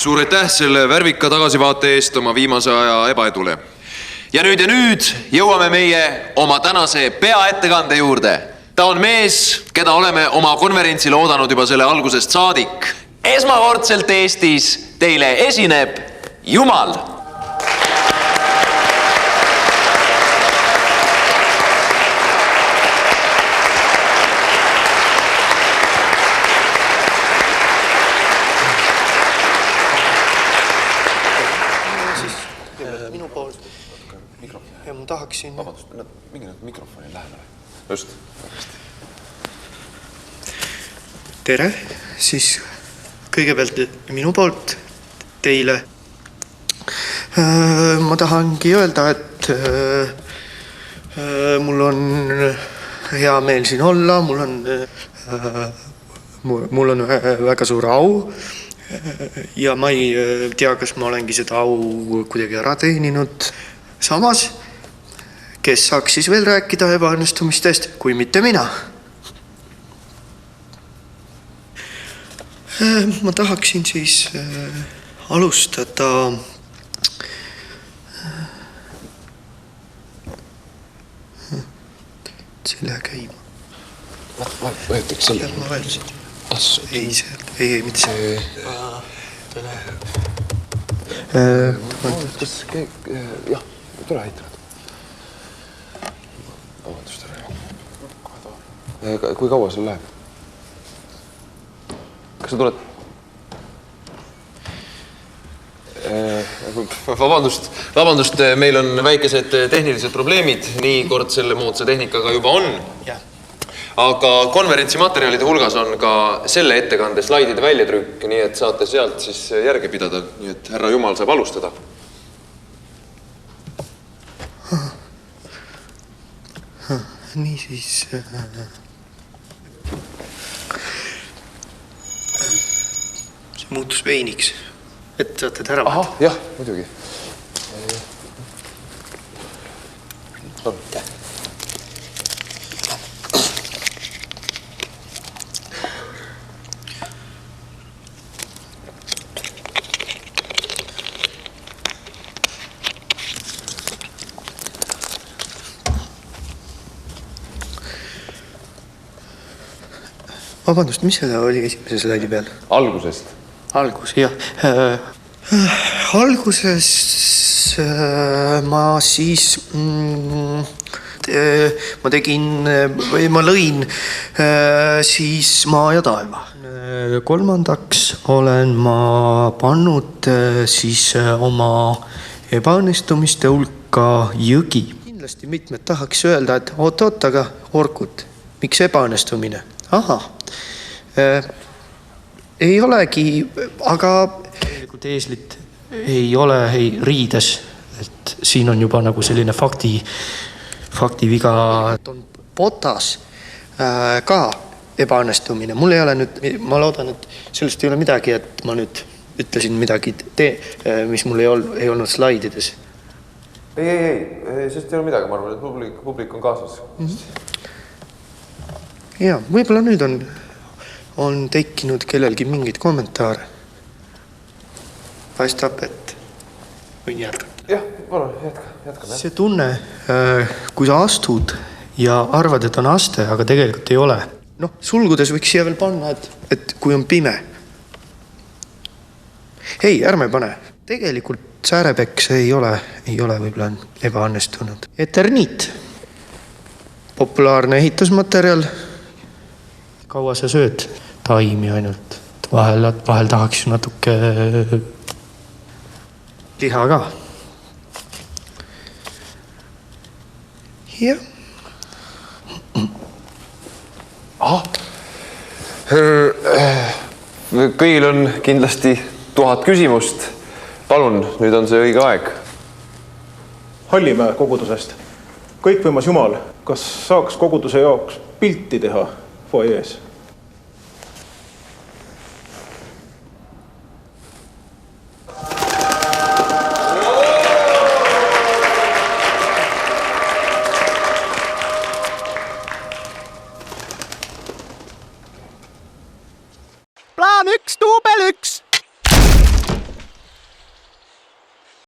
Suur aitäh selle värvika tagasivaate eest oma viimase aja ebaedule. Ja nüüd jõuame meie oma tänase peaettekande juurde. Ta on mees, keda oleme oma konverentsil oodanud juba selle algusest saadik. Esmakordselt Eestis teile esineb Jumal. Ja ma tahaksin... Vabandust, mingi mikrofoni lähemale. Just. Tere, siis kõigepealt minu poolt teile. Ma tahangi öelda, et mul on hea meel siin olla, mul on väga suur au ja ma ei tea, kas ma olengi seda au kuidagi ära teeninud. Samas, kes saaks siis veel rääkida ebaõnnestumistest, kui mitte mina? Ma tahaksin siis alustada selle käima. Võetaks selle. Ma võetsin. Ei, mitte see. Jah, tule aitab. Vabandust, kui kaua sul läheb? Kas sa tuled? Vabandust, meil on väikesed tehnilised probleemid, nii kord selle moodsa tehnikaga juba on. Aga konverentsi materjalide hulgas on ka selle ettekande slaidide väljatrükk, nii et saate sealt siis järge pidada, nii et härra Jumal saab alustada. Nii siis... See muutus veiniks, et saate ära võtta. Ahah, jah, muidugi. Vabandust, mis see oli esimese slaidi peal? Algusest. Algus, jah. Alguses ma siis... Ma tegin või ma lõin siis maa ja taeva. Kolmandaks olen ma pannud siis oma ebaõnnestumiste hulka jõgi. Kindlasti mitmed tahaks öelda, et oot, aga orkud, miks ebaõnnestumine? Aha. Ei olegi, aga tegelikult eeslit ei ole riides, et siin on juba nagu selline faktiviga. On potas ka ebaõnnestumine. Mul ei ole nüüd, ma loodan, et sellest ei ole midagi, et ma nüüd ütlesin midagi, mis mul ei olnud slaidides. Ei, sellest ei ole midagi, ma arvan, et publik on kaasas. Ja, võib-olla nüüd on tekkinud kellelgi mingeid kommentaare. Paistab, et võin jätkata. Jah, palun, jätkame. See tunne, kui sa astud ja arvad, et on aste, aga tegelikult ei ole. Noh, sulgudes võiks siia veel panna, et kui on pime. Ei, ärme pane. Tegelikult säärepeks ei ole võib-olla ebaõnnestunud. Eterniit. Populaarne ehitusmaterjal. Kaua sa sööd? Taimi ainult. Vahel tahaks natuke liha ka. Jah. Kõigil on kindlasti 1000 küsimust. Palun, nüüd on see õige aeg. Hallimäe kogudusest. Kõikvõimas Jumal, kas saaks koguduse jaoks pilti teha foyees? Plaan 1, duubel 1.